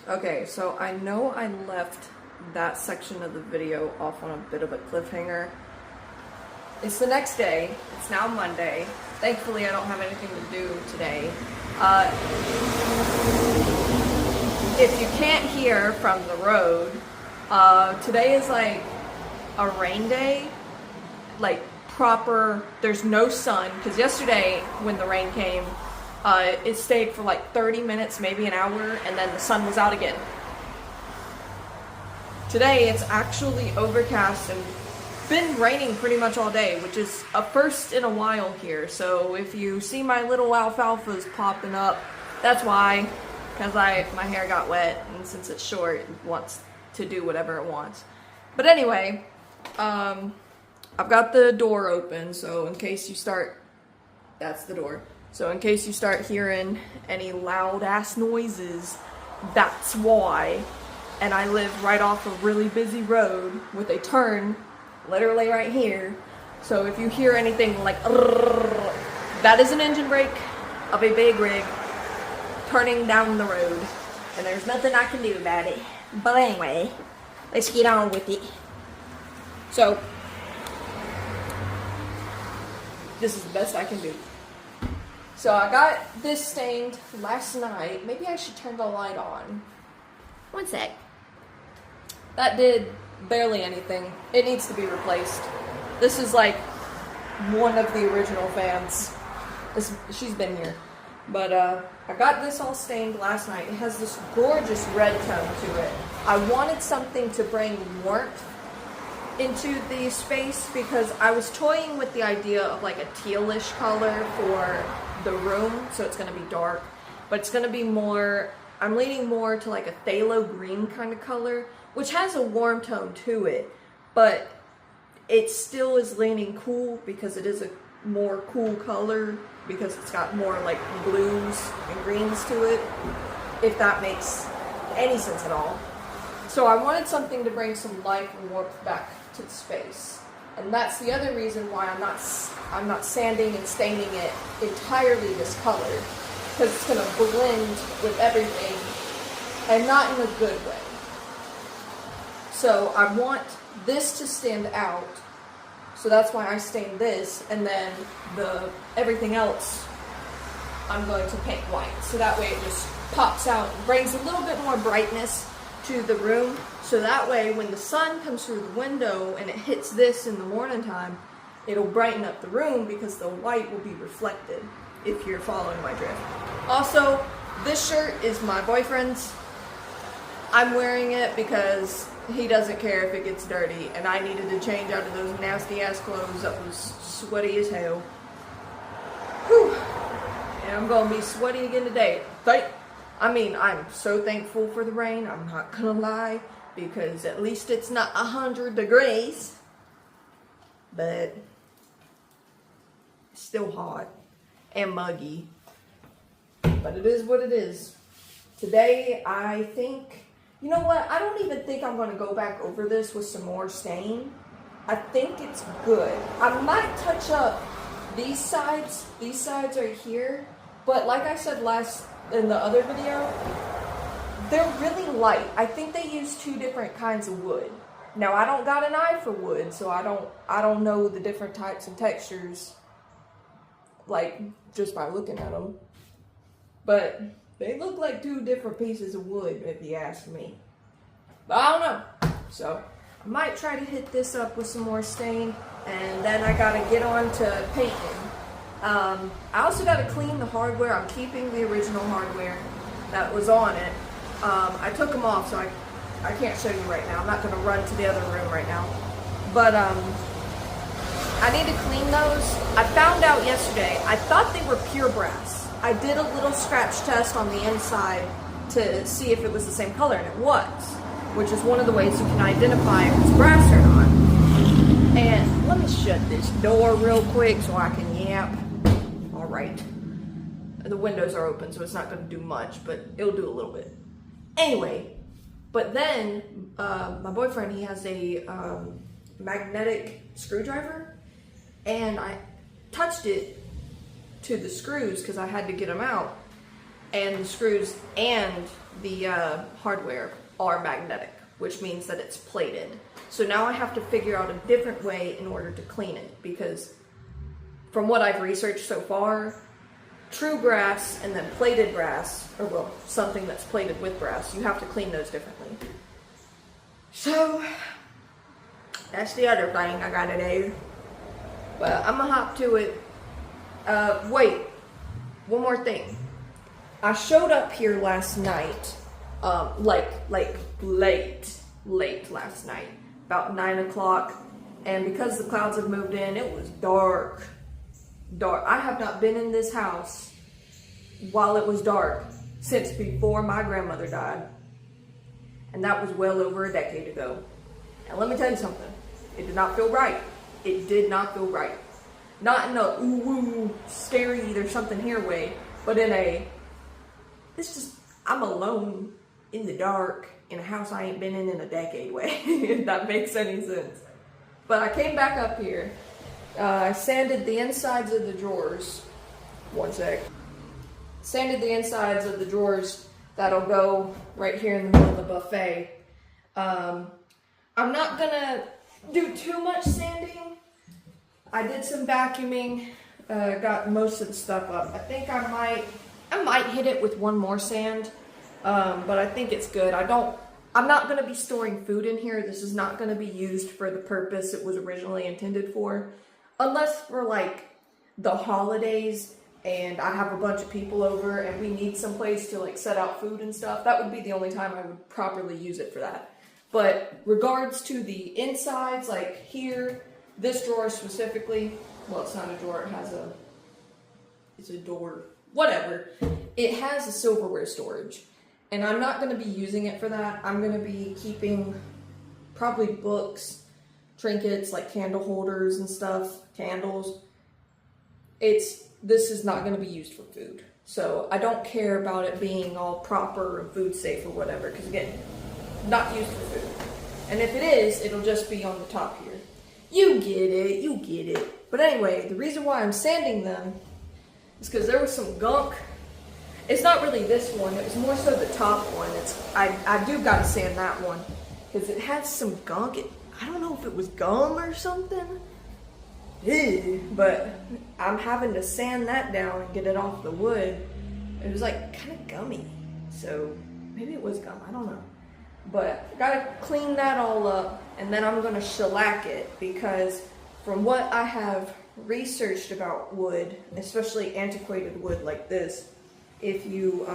Okay, so I know I left that section of the video off on a bit of a cliffhanger. It's the next day. It's now Monday. Thankfully, I don't have anything to do today. If you can't hear from the road, today is like a rain day. Like proper, there's no sun. Because yesterday, when the rain came, it stayed for like 30 minutes, maybe an hour, and then the sun was out again. Today, it's actually overcast and been raining pretty much all day, which is a first in a while here. So if you see my little alfalfas popping up, that's why, because my hair got wet, and since it's short, it wants to do whatever it wants. But anyway, I've got the door open, so in case you start, that's the door. So in case you start hearing any loud ass noises, that's why. And I live right off a really busy road with a turn literally right here. So if you hear anything like that is an engine brake of a big rig turning down the road, and there's nothing I can do about it. But anyway, let's get on with it. So this is the best I can do. So I got this stained last night. Maybe I should turn the light on. One sec. That did barely anything. It needs to be replaced. This is like one of the original fans. She's been here. But I got this all stained last night. It has this gorgeous red tone to it. I wanted something to bring warmth into the space because I was toying with the idea of like a tealish color for the room, so it's going to be dark, but it's going to be more, I'm leaning more to like a phthalo green kind of color, which has a warm tone to it, but it still is leaning cool because it is a more cool color because it's got more like blues and greens to it, if that makes any sense at all. So I wanted something to bring some life and warmth back to the space. And that's the other reason why I'm not sanding and staining it entirely this color, because it's going to blend with everything and not in a good way. So I want this to stand out, so that's why I stained this, and then everything else I'm going to paint white, so that way it just pops out and brings a little bit more brightness to the room, so that way when the sun comes through the window and it hits this in the morning time, it'll brighten up the room because the white will be reflected, if you're following my drift. Also, this shirt is my boyfriend's. I'm wearing it because he doesn't care if it gets dirty, and I needed to change out of those nasty ass clothes that was sweaty as hell. Whew. And I'm gonna be sweaty again today. I'm so thankful for the rain, I'm not gonna lie, because at least it's not 100 degrees, but it's still hot and muggy, but it is what it is. Today, I think, you know what, I don't even think I'm gonna go back over this with some more stain. I think it's good. I might touch up these sides right here, but like I said in the other video, they're really light. I think they use two different kinds of wood. Now I don't got an eye for wood, so I don't know the different types and textures, like just by looking at them. But they look like two different pieces of wood, if you ask me. But I don't know. So I might try to hit this up with some more stain, and then I gotta get on to painting. I also got to clean the hardware. I'm keeping the original hardware that was on it. I took them off, so I can't show you right now. I'm not going to run to the other room right now. But I need to clean those. I found out yesterday, I thought they were pure brass. I did a little scratch test on the inside to see if it was the same color, and it was, which is one of the ways you can identify if it's brass or not. And let me shut this door real quick so I can yap. Alright. The windows are open, so it's not going to do much, but it'll do a little bit. Anyway, but then my boyfriend, he has a magnetic screwdriver, and I touched it to the screws because I had to get them out, and the screws and the hardware are magnetic, which means that it's plated. So now I have to figure out a different way in order to clean it, because from what I've researched so far, true brass and then plated brass, or well, something that's plated with brass, you have to clean those differently. So that's the other thing I gotta do. But I'm gonna hop to it. Wait, one more thing. I showed up here last night, like late last night, about 9 o'clock, and because the clouds have moved in, it was dark. I have not been in this house while it was dark since before my grandmother died, and that was well over a decade ago. And let me tell you something, it did not feel right. It did not feel right. Not in a ooh, scary, there's something here way, but in a, I'm alone in the dark in a house I ain't been in a decade way, if that makes any sense. But I came back up here, I sanded the insides of the drawers, one sec. Sanded the insides of the drawers that'll go right here in the middle of the buffet. I'm not gonna do too much sanding. I did some vacuuming, got most of the stuff up. I think I might hit it with one more sand, but I think it's good. I'm not gonna be storing food in here. This is not gonna be used for the purpose it was originally intended for, unless for like the holidays and I have a bunch of people over and we need some place to like set out food and stuff. That would be the only time I would properly use it for that. But regards to the insides, like here, this drawer specifically, well, it's not a drawer, it's a door, whatever. It has a silverware storage, and I'm not going to be using it for that. I'm going to be keeping probably books, trinkets, like candle holders and stuff, candles. This is not going to be used for food. So I don't care about it being all proper and food safe or whatever, because again, not used for food. And if it is, it'll just be on the top here. You get it. But anyway, the reason why I'm sanding them is because there was some gunk. It's not really this one, it was more so the top one. I do gotta sand that one, because it had some gunk. I don't know if it was gum or something. Ew, but I'm having to sand that down and get it off the wood. It was like kind of gummy. So maybe it was gum, I don't know. But I gotta clean that all up, and then I'm gonna shellac it, because from what I have researched about wood, especially antiquated wood like this, if you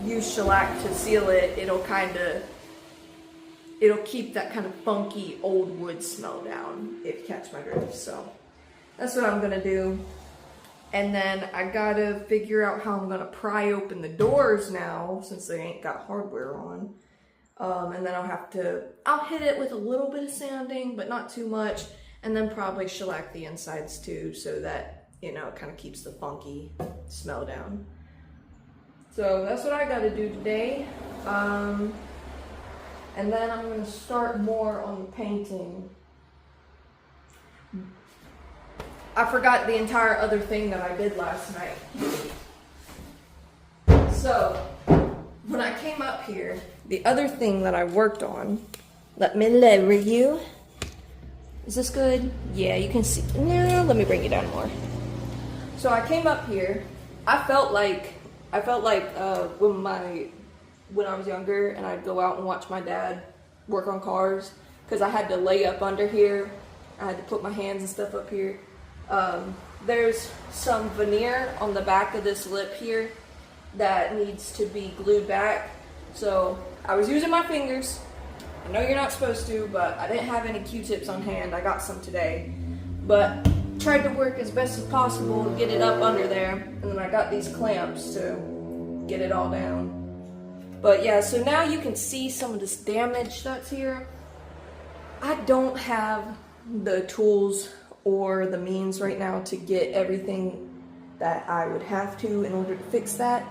use shellac to seal it, it'll keep that kind of funky old wood smell down, if you catch my drift. So that's what I'm gonna do. And then I gotta figure out how I'm gonna pry open the doors now, since they ain't got hardware on. And then I'll hit it with a little bit of sanding, but not too much, and then probably shellac the insides too, so that, it kind of keeps the funky smell down. So that's what I gotta do today. And then I'm gonna start more on the painting. I forgot the entire other thing that I did last night. So, when I came up here, the other thing that I worked on, let me lower you. Is this good? Yeah, you can see. No, let me bring you down more. So I came up here. I felt like when I was younger and I'd go out and watch my dad work on cars, because I had to lay up under here. I had to put my hands and stuff up here. There's some veneer on the back of this lip here that needs to be glued back. So I was using my fingers. I know you're not supposed to, but I didn't have any Q-tips on hand. I got some today, but tried to work as best as possible to get it up under there, and then I got these clamps to get it all down. But yeah, so now you can see some of this damage that's here. I don't have the tools or the means right now to get everything that I would have to in order to fix that,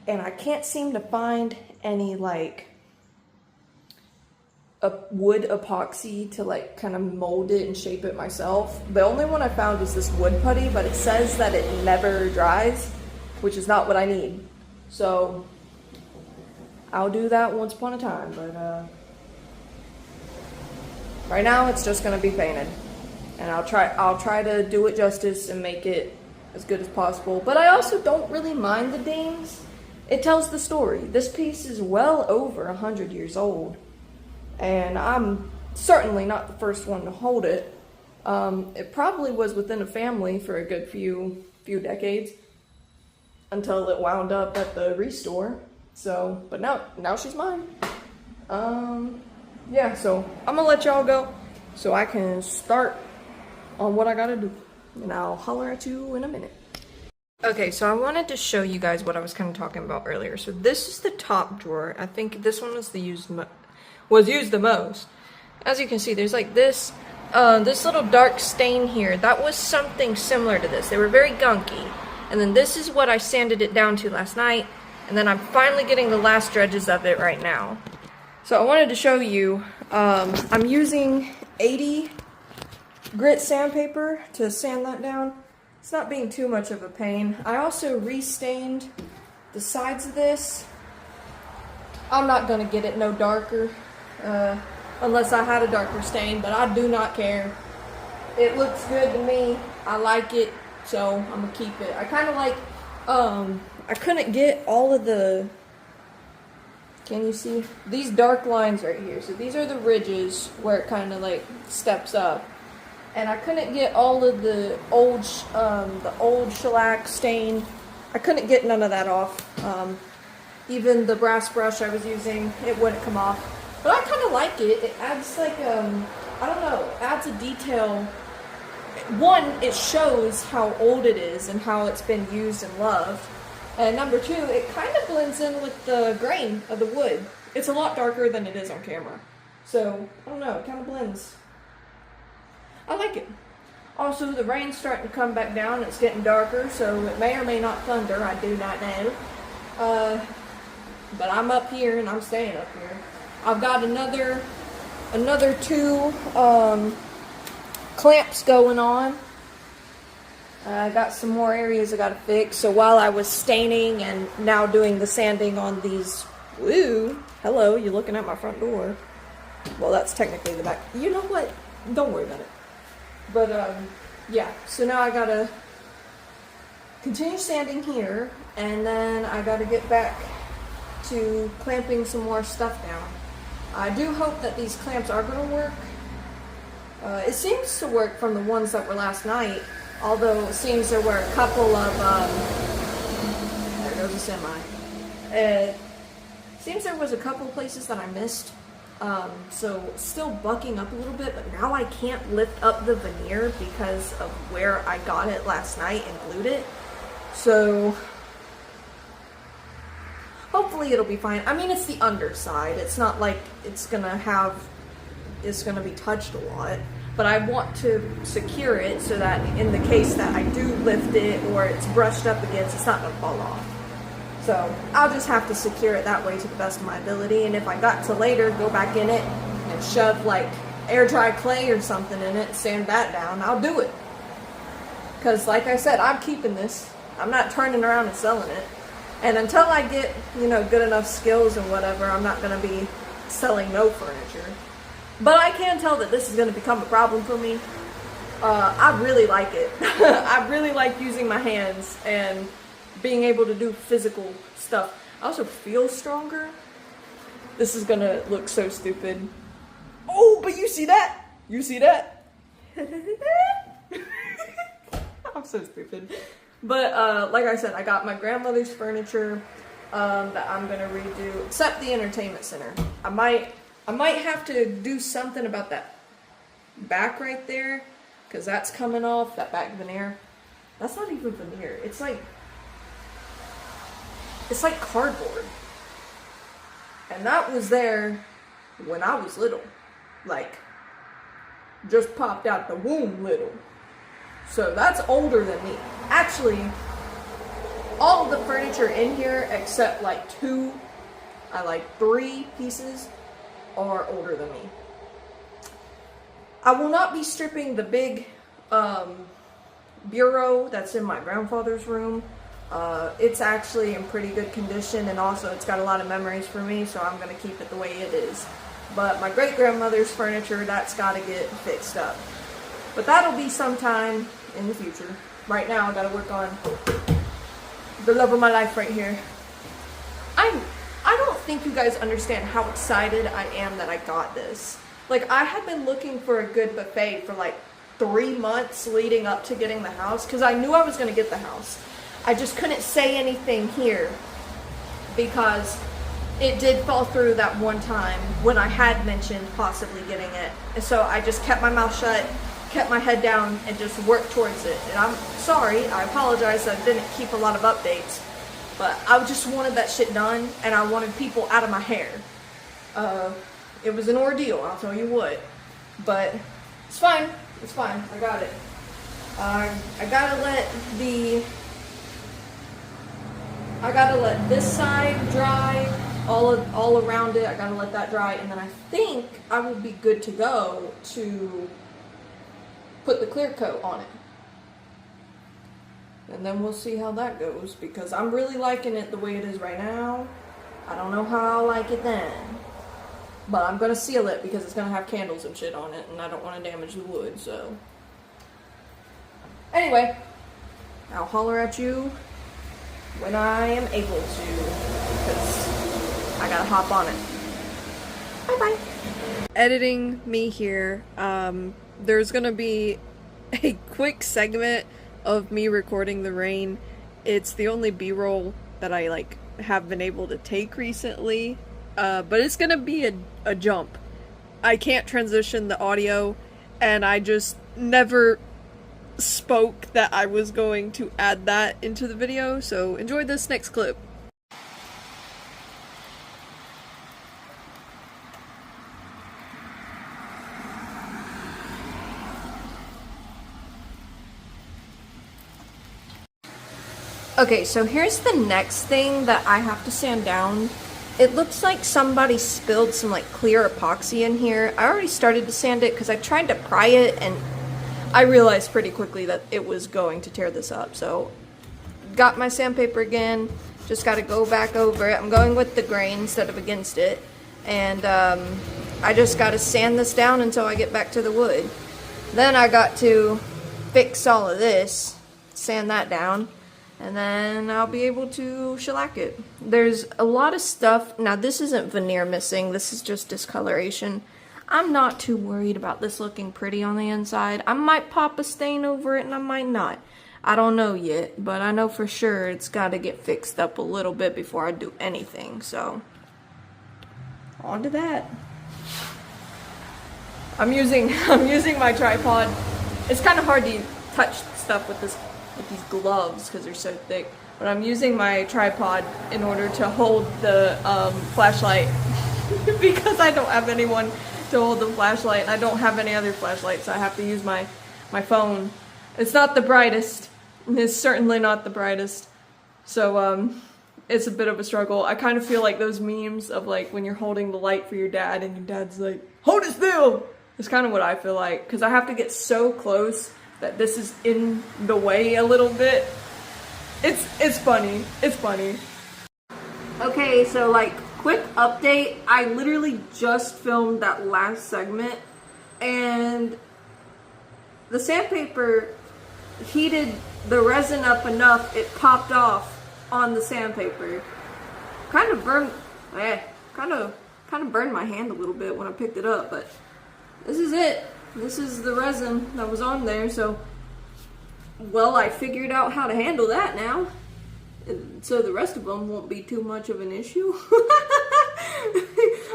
and I can't seem to find any like a wood epoxy to like kind of mold it and shape it myself. The only one I found was this wood putty, but it says that it never dries, which is not what I need. So I'll do that once upon a time, but right now it's just gonna be painted. And I'll try to do it justice and make it as good as possible. But I also don't really mind the dings. It tells the story. This piece is well over 100 years old, and I'm certainly not the first one to hold it. It probably was within a family for a good few decades until it wound up at the restore. So, but now she's mine. Yeah, so I'm gonna let y'all go so I can start on what I gotta do, and I'll holler at you in a minute. Okay, so I wanted to show you guys what I was kind of talking about earlier. So this is the top drawer. I think this one was used the most. As you can see, there's like this little dark stain here. That was something similar to this. They were very gunky. And then this is what I sanded it down to last night. And then I'm finally getting the last dredges of it right now. So I wanted to show you, I'm using 80 grit sandpaper to sand that down. It's not being too much of a pain. I also restained the sides of this. I'm not gonna get it no darker, unless I had a darker stain, but I do not care. It looks good to me. I like it, so I'm gonna keep it. I kind of like, I couldn't get all of the, can you see? These dark lines right here. So these are the ridges where it kind of like steps up. And I couldn't get all of the old shellac stain. I couldn't get none of that off. Even the brass brush I was using, it wouldn't come off. But I kind of like it. It adds like, I don't know, it adds a detail. One, it shows how old it is and how it's been used and loved. And number two, it kind of blends in with the grain of the wood. It's a lot darker than it is on camera. So, I don't know, it kind of blends. I like it. Also, the rain's starting to come back down. It's getting darker, so it may or may not thunder. I do not know. But I'm up here, and I'm staying up here. I've got another 2 clamps going on. I got some more areas I got to fix. So while I was staining and now doing the sanding on these, woo, hello, you're looking at my front door. Well, that's technically the back. You know what? Don't worry about it. But, yeah, so now I gotta continue sanding here, and then I gotta get back to clamping some more stuff down. I do hope that these clamps are gonna work. It seems to work from the ones that were last night, although it seems there were a couple of, there goes a semi. It seems there was a couple places that I missed. So still bucking up a little bit, but now I can't lift up the veneer because of where I got it last night and glued it. So hopefully it'll be fine. I mean, it's the underside. It's not like it's gonna be touched a lot, but I want to secure it so that in the case that I do lift it or it's brushed up against, it's not gonna fall off. So I'll just have to secure it that way to the best of my ability. And if I got to later go back in it and shove like air dry clay or something in it and sand that down, I'll do it. Because like I said, I'm keeping this. I'm not turning around and selling it. And until I get, you know, good enough skills and whatever, I'm not going to be selling no furniture. But I can tell that this is going to become a problem for me. I really like it. I really like using my hands and being able to do physical stuff. I also feel stronger. This is gonna look so stupid. Oh, but you see that? You see that? I'm so stupid. But like I said, I got my grandmother's furniture that I'm gonna redo, except the entertainment center. I might have to do something about that back right there, because that's coming off, that back veneer. That's not even veneer. It's like cardboard. And that was there when I was little. Like, just popped out the womb little. So that's older than me. Actually, all of the furniture in here, except like 3 pieces, are older than me. I will not be stripping the big bureau that's in my grandfather's room. It's actually in pretty good condition, and also it's got a lot of memories for me, so I'm gonna keep it the way it is. But my great-grandmother's furniture, that's gotta get fixed up. But that'll be sometime in the future. Right now, I gotta work on the love of my life right here. I don't think you guys understand how excited I am that I got this. Like, I had been looking for a good buffet for like 3 months leading up to getting the house, because I knew I was gonna get the house. I just couldn't say anything here because it did fall through that one time when I had mentioned possibly getting it. And so I just kept my mouth shut, kept my head down, and just worked towards it. And I'm sorry, I apologize that I didn't keep a lot of updates, but I just wanted that shit done, and I wanted people out of my hair. It was an ordeal, I'll tell you what. But it's fine, I got it. I gotta let this side dry, all around it. I gotta let that dry, and then I think I will be good to go to put the clear coat on it. And then we'll see how that goes, because I'm really liking it the way it is right now. I don't know how I'll like it then. But I'm gonna seal it because it's gonna have candles and shit on it, and I don't want to damage the wood, so. Anyway, I'll holler at you when I am able to, because I gotta hop on it. Bye bye. Editing me here. There's gonna be a quick segment of me recording the rain. It's the only B-roll that I have been able to take recently, but it's gonna be a jump. I can't transition the audio, and I just never spoke that I was going to add that into the video, so enjoy this next clip. Okay, so here's the next thing that I have to sand down. It looks like somebody spilled some clear epoxy in here. I already started to sand it because I tried to pry it, and I realized pretty quickly that it was going to tear this up. So, got my sandpaper again, just got to go back over it. I'm going with the grain instead of against it. And I just got to sand this down until I get back to the wood. Then I got to fix all of this, sand that down, and then I'll be able to shellac it. There's a lot of stuff. Now, this isn't veneer missing. This is just discoloration. I'm not too worried about this looking pretty on the inside. I might pop a stain over it and I might not. I don't know yet, but I know for sure it's got to get fixed up a little bit before I do anything. So, on to that. I'm using my tripod. It's kind of hard to touch stuff with these gloves because they're so thick. But I'm using my tripod in order to hold the flashlight because I don't have anyone to hold the flashlight, and I don't have any other flashlights, so I have to use my phone. It's not the brightest. It's certainly not the brightest. So it's a bit of a struggle. I kind of feel like those memes of when you're holding the light for your dad and your dad's like, hold it still! It's kind of what I feel like, because I have to get so close that this is in the way a little bit. It's funny. It's funny. Okay, so quick update. I literally just filmed that last segment, and the sandpaper heated the resin up enough it popped off on the sandpaper. Kind of burned my hand a little bit when I picked it up, but this is it. This is the resin that was on there, so, well, I figured out how to handle that now. So the rest of them won't be too much of an issue.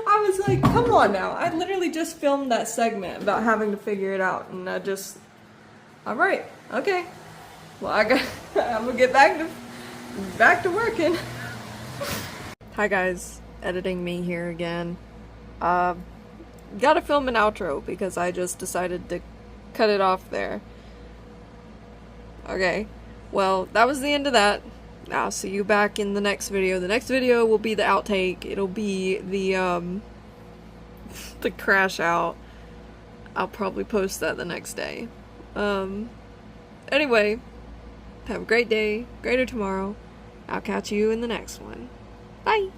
I was like, come on now. I literally just filmed that segment about having to figure it out, and I just, alright, okay. Well, I'm gonna get back to working. Hi guys, editing me here again. Gotta film an outro because I just decided to cut it off there. Okay, well, that was the end of that. I'll see you back in the next video. The next video will be the outtake. It'll be the the crash out. I'll probably post that the next day. Anyway, Have a great day, greater tomorrow. I'll catch you in the next one. Bye!